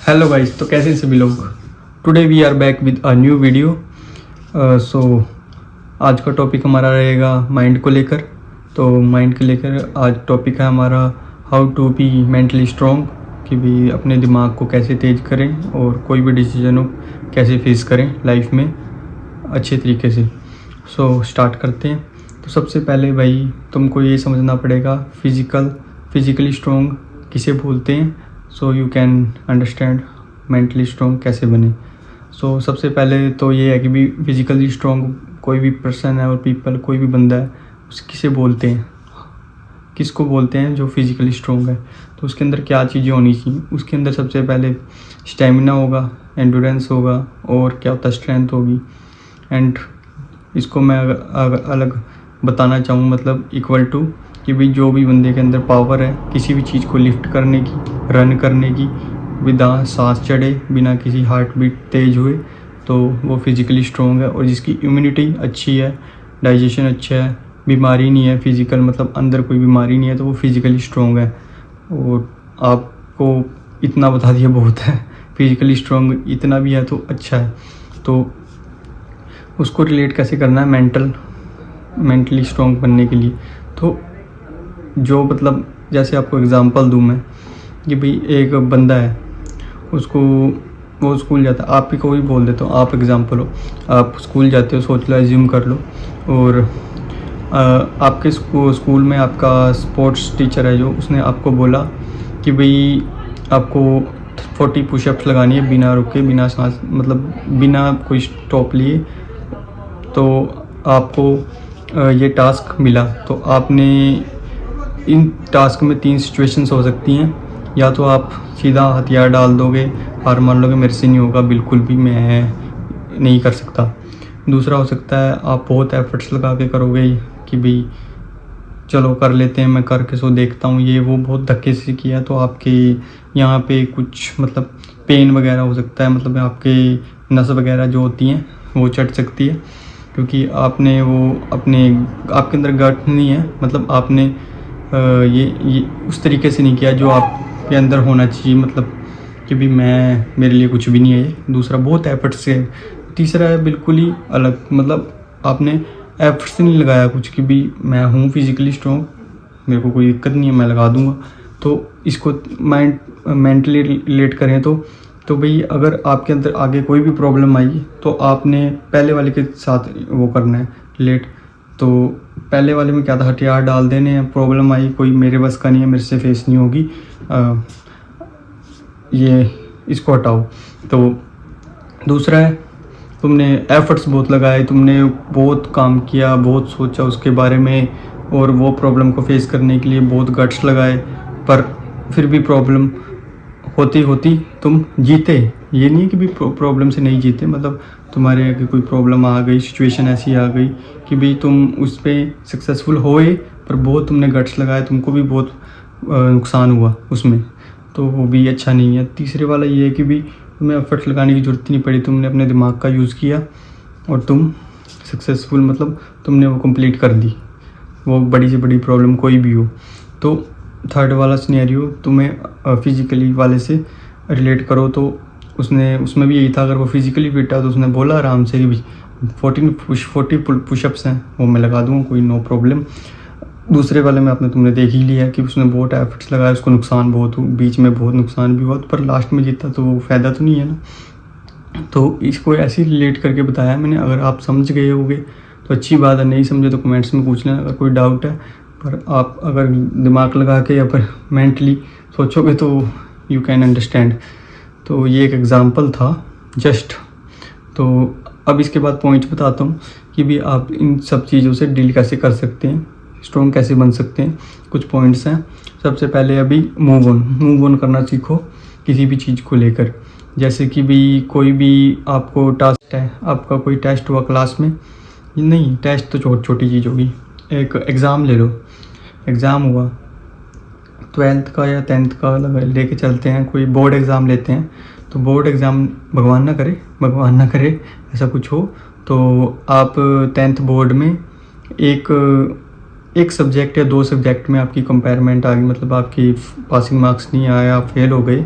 Hello guys, तो कैसे हैं सभी लोग। Today we are back with a new video. So आज का टॉपिक हमारा रहेगा माइंड को लेकर। तो माइंड को लेकर आज टॉपिक है हमारा how to be mentally strong, कि भी अपने दिमाग को कैसे तेज करें और कोई भी डिसीजन हो कैसे फेस करें लाइफ में अच्छे तरीके से। सो स्टार्ट करते हैं। तो सबसे पहले भाई तुमको ये समझना पड़ेगा फिज़िकली स्ट्रॉन्ग किसे बोलते हैं, so you can understand mentally strong कैसे बने। सो सबसे पहले तो ये है कि भी फिज़िकली स्ट्रॉन्ग कोई भी पर्सन है और पीपल कोई भी बंदा है उस किसे बोलते हैं, किसको बोलते हैं जो फिज़िकली स्ट्रॉन्ग है। तो उसके अंदर क्या चीज़ें होनी चाहिए, उसके अंदर सबसे पहले स्टेमिना होगा, एंडोरेंस होगा, और क्या होता है स्ट्रेंथ होगी। एंड इसको मैं अगर अलग बताना चाहूँ मतलब इक्वल टू कि भाई जो भी बंदे के अंदर पावर है किसी भी चीज़ को लिफ्ट करने की, रन करने की, बिना सांस चढ़े, बिना किसी हार्ट बीट तेज हुए, तो वो फिज़िकली स्ट्रॉन्ग है। और जिसकी इम्यूनिटी अच्छी है, डाइजेशन अच्छा है, बीमारी नहीं है, फिज़िकल मतलब अंदर कोई बीमारी नहीं है, तो वो फिज़िकली स्ट्रॉन्ग है। और आपको इतना बता दिया बहुत है, फिज़िकली स्ट्रॉन्ग इतना भी है तो अच्छा है। तो उसको रिलेट कैसे करना है मेंटली स्ट्रॉन्ग बनने के लिए। तो जो मतलब जैसे आपको एग्जांपल दूं मैं कि भाई एक बंदा है, उसको वो स्कूल जाता है, आप ही को भी बोल देता हूँ, आप एग्जांपल हो, आप स्कूल जाते हो, सोच लो, एज्यूम कर लो, और आपके स्कूल में आपका स्पोर्ट्स टीचर है जो उसने आपको बोला कि भाई आपको 40 पुशअप्स लगानी है बिना रुके, बिना सांस मतलब बिना कोई स्टॉप लिए। तो आपको ये टास्क मिला, तो आपने इन टास्क में 3 सिचुएशंस हो सकती हैं। या तो आप सीधा हथियार डाल दोगे, हार मान लोगे, मेरे से नहीं होगा, बिल्कुल भी मैं नहीं कर सकता। दूसरा हो सकता है आप बहुत एफर्ट्स लगा के करोगे कि भाई चलो कर लेते हैं, मैं करके सो देखता हूँ, ये वो बहुत धक्के से किया तो आपके यहाँ पे कुछ मतलब पेन वगैरह हो सकता है, मतलब आपके नस वगैरह जो होती हैं वो चढ़ सकती है, क्योंकि आपने वो आपके अंदर गट नहीं है, मतलब आपने ये उस तरीके से नहीं किया जो आपके अंदर होना चाहिए, मतलब कि भी मेरे लिए कुछ भी नहीं है ये। दूसरा बहुत एफर्ट से। तीसरा है बिल्कुल ही अलग, मतलब आपने एफर्ट से नहीं लगाया कुछ कि भी मैं हूँ फिज़िकली स्ट्रॉन्ग, मेरे को कोई दिक्कत नहीं है, मैं लगा दूँगा। तो इसको मेंटली रिलेट करें तो भाई अगर आपके अंदर आगे कोई भी प्रॉब्लम आई तो आपने पहले वाले के साथ वो करना है रिलेट। तो पहले वाले में क्या था, हथियार डाल देने हैं, प्रॉब्लम आई कोई मेरे बस का नहीं है, मेरे से फेस नहीं होगी, ये इसको हटाओ। तो दूसरा है तुमने एफर्ट्स बहुत लगाए, तुमने बहुत काम किया, बहुत सोचा उसके बारे में, और वो प्रॉब्लम को फेस करने के लिए बहुत गट्स लगाए, पर फिर भी प्रॉब्लम होती होती तुम जीते। ये नहीं कि भी प्रॉब्लम से नहीं जीते, मतलब तुम्हारे आगे कोई प्रॉब्लम आ गई, सिचुएशन ऐसी आ गई कि भाई तुम उस पर सक्सेसफुल होए, पर बहुत तुमने गट्स लगाए, तुमको भी बहुत नुकसान हुआ उसमें, तो वो भी अच्छा नहीं है। तीसरे वाला ये है कि भी तुम्हें एफर्ट्स लगाने की ज़रूरत नहीं पड़ी, तुमने अपने दिमाग का यूज़ किया और तुम सक्सेसफुल मतलब तुमने वो कंप्लीट कर दी, वो बड़ी से बड़ी प्रॉब्लम कोई भी हो। तो थर्ड वाला सिनेरियो तुम्हें फिज़िकली वाले से रिलेट करो, तो उसमें भी यही था, अगर वो फिज़िकली फिट है तो उसने बोला आराम से कि भाई 40 पुशअप्स हैं वो मैं लगा दूँगा, कोई नो प्रॉब्लम। दूसरे वाले में तुमने देख ही लिया कि उसने बहुत एफर्ट्स लगाए, उसको नुकसान बहुत हुआ, बीच में बहुत नुकसान भी हुआ, पर लास्ट में जीता, तो वो फ़ायदा तो नहीं है ना। तो इसको ऐसे रिलेट करके बताया मैंने, अगर आप समझ गए होगे तो अच्छी बात है, नहीं समझे तो कमेंट्स में पूछ लेना अगर कोई डाउट है। पर आप अगर दिमाग लगा के या फिर मेंटली सोचोगे तो यू कैन अंडरस्टैंड। तो ये एक एग्ज़ाम्पल था जस्ट। तो अब इसके बाद पॉइंट बताता हूँ कि भी आप इन सब चीज़ों से डील कैसे कर सकते हैं, स्ट्रॉन्ग कैसे बन सकते हैं। कुछ पॉइंट्स हैं। सबसे पहले अभी मूव ऑन करना सीखो किसी भी चीज़ को लेकर। जैसे कि भी कोई भी आपको टास्क है, आपका कोई टेस्ट हुआ क्लास में, नहीं टेस्ट तो छोटी चीज़ होगी, एक एग्ज़ाम ले लो, एग्ज़ाम हुआ 12th का या 10th का लेके चलते हैं, कोई बोर्ड एग्ज़ाम लेते हैं, तो बोर्ड एग्ज़ाम भगवान ना करे ऐसा कुछ हो, तो आप 10th बोर्ड में एक सब्जेक्ट या 2 सब्जेक्ट में आपकी कंपेयरमेंट आ गई, मतलब आपकी पासिंग मार्क्स नहीं आया, आप फेल हो गए,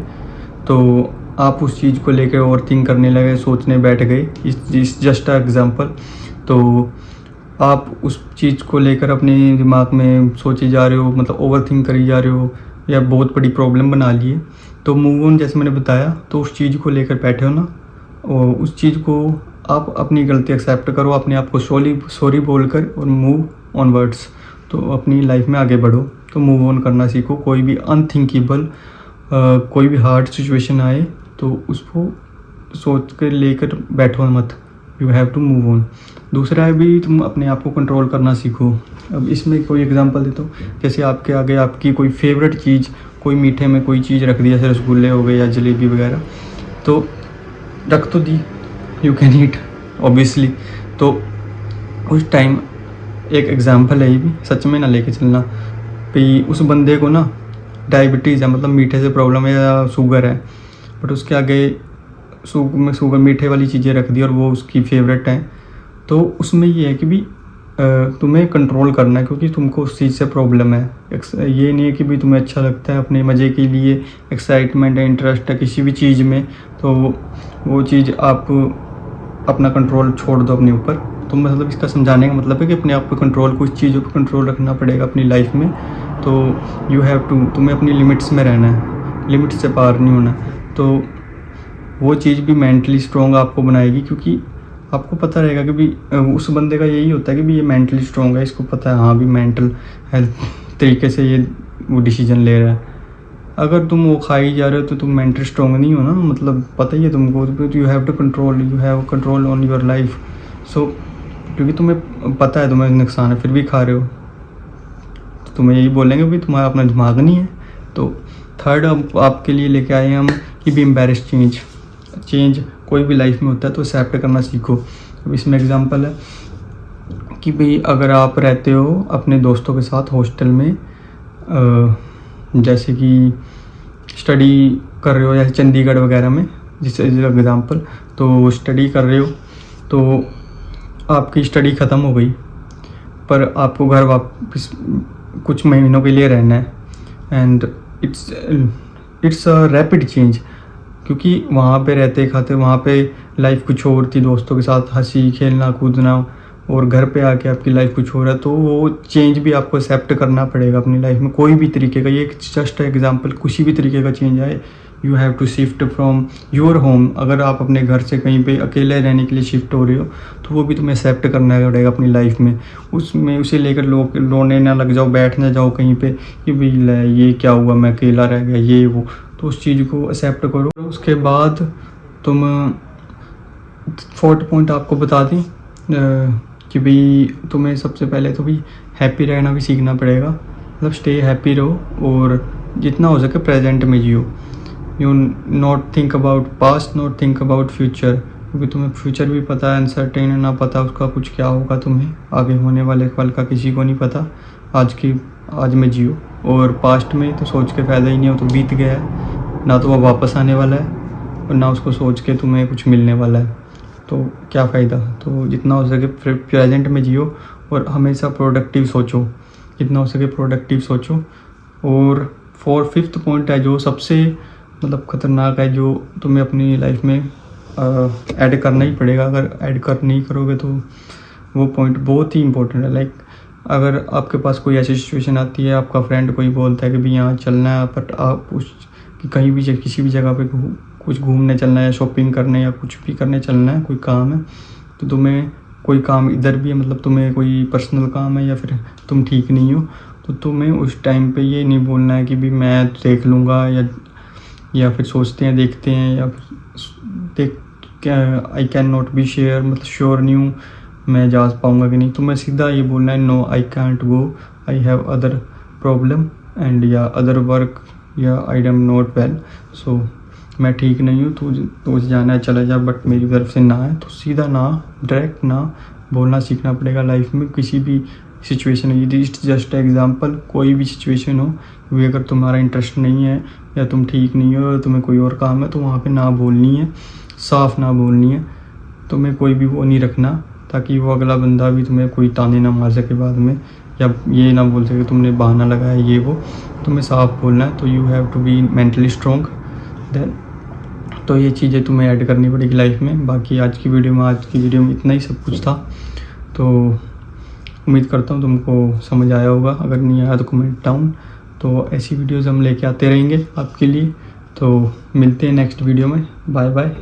तो आप उस चीज़ को लेकर ओवर थिंक करने लगे, सोचने बैठ गए, इस जस्ट एग्जांपल, तो आप उस चीज़ को लेकर अपने दिमाग में सोचे जा रहे हो, मतलब ओवर थिंक करी जा रहे हो या बहुत बड़ी प्रॉब्लम बना लिए। तो मूव ऑन, जैसे मैंने बताया, तो उस चीज़ को लेकर बैठे हो ना, और उस चीज़ को आप अपनी गलती एक्सेप्ट करो, अपने आप को सॉरी बोलकर और मूव ऑनवर्ड्स, तो अपनी लाइफ में आगे बढ़ो। तो मूव ऑन करना सीखो। कोई भी अनथिंकेबल कोई भी हार्ड सिचुएशन आए तो उसको सोच कर लेकर बैठो मत, you have to move on. दूसरा है भी, तुम अपने आप को कंट्रोल करना सीखो। अब इसमें कोई एग्जांपल देता हूँ, जैसे आपके आगे आपकी कोई फेवरेट चीज़, कोई मीठे में कोई चीज़ रख दी, जैसे रसगुल्ले हो गए या जलेबी वगैरह, तो रख तो दी, यू कैन ईट ऑब्वियसली। तो उस टाइम एक एग्जांपल है ये भी, सच में ना लेके चलना भाई। उस बंदे को ना डायबिटीज़ है, मतलब मीठे से प्रॉब्लम है या शुगर है, बट उसके आगे शुगर मीठे वाली चीज़ें रख दी और वो उसकी फेवरेट है, तो उसमें ये है कि भी तुम्हें कंट्रोल करना है, क्योंकि तुमको उस चीज़ से प्रॉब्लम है। ये नहीं है कि भी तुम्हें अच्छा लगता है, अपने मज़े के लिए एक्साइटमेंट है, इंटरेस्ट है किसी भी चीज़ में, तो वो चीज़ आप अपना कंट्रोल छोड़ दो अपने ऊपर। तो मतलब इसका समझाने का मतलब है कि अपने आप पे कंट्रोल, कुछ चीज़ों पे कंट्रोल रखना पड़ेगा अपनी लाइफ में। तो यू हैव टू, तुम्हें अपनी लिमिट्स में रहना है, लिमिट से पार नहीं होना। तो वो चीज़ भी मेंटली स्ट्रॉन्ग आपको बनाएगी, क्योंकि आपको पता रहेगा कि भी उस बंदे का यही होता है कि भी ये मेंटली स्ट्रॉन्ग है, इसको पता है हाँ भी मेंटल हेल्थ तरीके से ये वो डिसीजन ले रहा है। अगर तुम वो खाई जा रहे हो तो तुम मेंटली स्ट्रॉन्ग नहीं हो ना, मतलब पता ही है तुमको, you have to control, you have control on your life. So क्योंकि तुम्हें पता है तुम्हें नुकसान है, फिर भी खा रहे हो, तो तुम्हें यही बोलेंगे भी तुम्हारा अपना दिमाग नहीं है। तो थर्ड आपके लिए लेके आए हैं हम कि भी एम्बैरेस चेंज कोई भी लाइफ में होता है तो एक्सेप्ट करना सीखो। अब इसमें एग्जांपल है कि भाई अगर आप रहते हो अपने दोस्तों के साथ हॉस्टल में, जैसे कि स्टडी कर रहे हो, जैसे चंडीगढ़ वगैरह में, जिससे एग्जांपल, तो स्टडी कर रहे हो, तो आपकी स्टडी ख़त्म हो गई, पर आपको घर वापस कुछ महीनों के लिए रहना है, and it's a rapid change, क्योंकि वहाँ पे रहते खाते वहाँ पे लाइफ कुछ और थी, दोस्तों के साथ हंसी खेलना कूदना, और घर पे आके आपकी लाइफ कुछ हो रहा है, तो वो चेंज भी आपको एक्सेप्ट करना पड़ेगा अपनी लाइफ में। कोई भी तरीके का, ये जस्ट एग्जांपल, किसी भी तरीके का चेंज आए, you have to shift from your home. अगर आप अपने घर से कहीं पे अकेले रहने के लिए शिफ्ट हो रहे हो, तो वो भी तुम्हें एक्सेप्ट करना पड़ेगा अपनी लाइफ में। उसमें उसे लेकर लोग रोने ना लग जाओ, बैठ ना जाओ कहीं पे कि भाई ये क्या हुआ, मैं अकेला रह गया, ये वो। तो उस चीज़ को एक्सेप्ट करो। उसके बाद तुम फोर्थ पॉइंट आपको बता दी कि भाई तुम्हें सबसे पहले तो भाई हैप्पी रहना भी सीखना पड़ेगा, मतलब स्टे हैप्पी रहो और जितना हो सके प्रेजेंट में जियो। You not think about past, not think about future, क्योंकि तुम्हें फ्यूचर भी पता है अनसर्टेन है, ना पता उसका कुछ क्या होगा, तुम्हें आगे होने वाले पल का किसी को नहीं पता। आज में जियो, और पास्ट में तो सोच के फ़ायदा ही नहीं हो, तो बीत गया है, ना तो वो वापस आने वाला है और ना उसको सोच के तुम्हें कुछ मिलने वाला है, तो क्या फ़ायदा। तो जितना हो सके प्रेजेंट में जियो और हमेशा प्रोडक्टिव सोचो, जितना हो सके प्रोडक्टिव सोचो। और फिफ्थ पॉइंट है जो सबसे मतलब ख़तरनाक है, जो तुम्हें अपनी लाइफ में ऐड करना ही पड़ेगा। अगर ऐड नहीं करोगे तो वो पॉइंट बहुत ही इंपॉर्टेंट है। लाइक अगर आपके पास कोई ऐसी सिचुएशन आती है, आपका फ्रेंड कोई बोलता है कि भाई यहाँ चलना है, बट आप कि कहीं भी किसी भी जगह पे कुछ घूमने चलना है, शॉपिंग करने या कुछ भी करने चलना है, कोई काम है, तो तुम्हें कोई काम इधर भी है, मतलब तुम्हें कोई पर्सनल काम है या फिर तुम ठीक नहीं हो, तो तुम्हें उस टाइम पे ये नहीं बोलना है कि भी मैं देख लूँगा, या फिर सोचते हैं देखते हैं, या फिर I can not be share, मतलब श्योर नहीं हूँ मैं जा पाऊँगा कि नहीं। तो मैं सीधा ये बोलना है no I can't go, I have other problem and या अदर वर्क, या I am not well, so मैं ठीक नहीं हूँ, तो जाना है चला जा, बट मेरी तरफ से ना है। तो सीधा ना, डायरेक्ट ना बोलना सीखना पड़ेगा लाइफ में, किसी भी सिचुएशन है। इट्स जस्ट एग्जांपल, कोई भी सिचुएशन हो, क्योंकि अगर तुम्हारा इंटरेस्ट नहीं है या तुम ठीक नहीं हो और तुम्हें कोई और काम है, तो वहाँ पे ना बोलनी है, साफ ना बोलनी है। तुम्हें कोई भी वो नहीं रखना, ताकि वो अगला बंदा भी तुम्हें कोई ताने ना मार सके बाद में, या ये ना बोल सके तुमने बहाना लगाया ये वो। तुम्हें साफ बोलना है। तो you have to be mentally strong. Then तो ये चीज़ें तुम्हें ऐड करनी पड़ेगी लाइफ में। बाकी आज की वीडियो में इतना ही सब कुछ था। तो उम्मीद करता हूँ तुमको समझ आया होगा, अगर नहीं आया तो कमेंट डाउन। तो ऐसी वीडियोज़ हम लेके आते रहेंगे आपके लिए। तो मिलते हैं नेक्स्ट वीडियो में। Bye bye.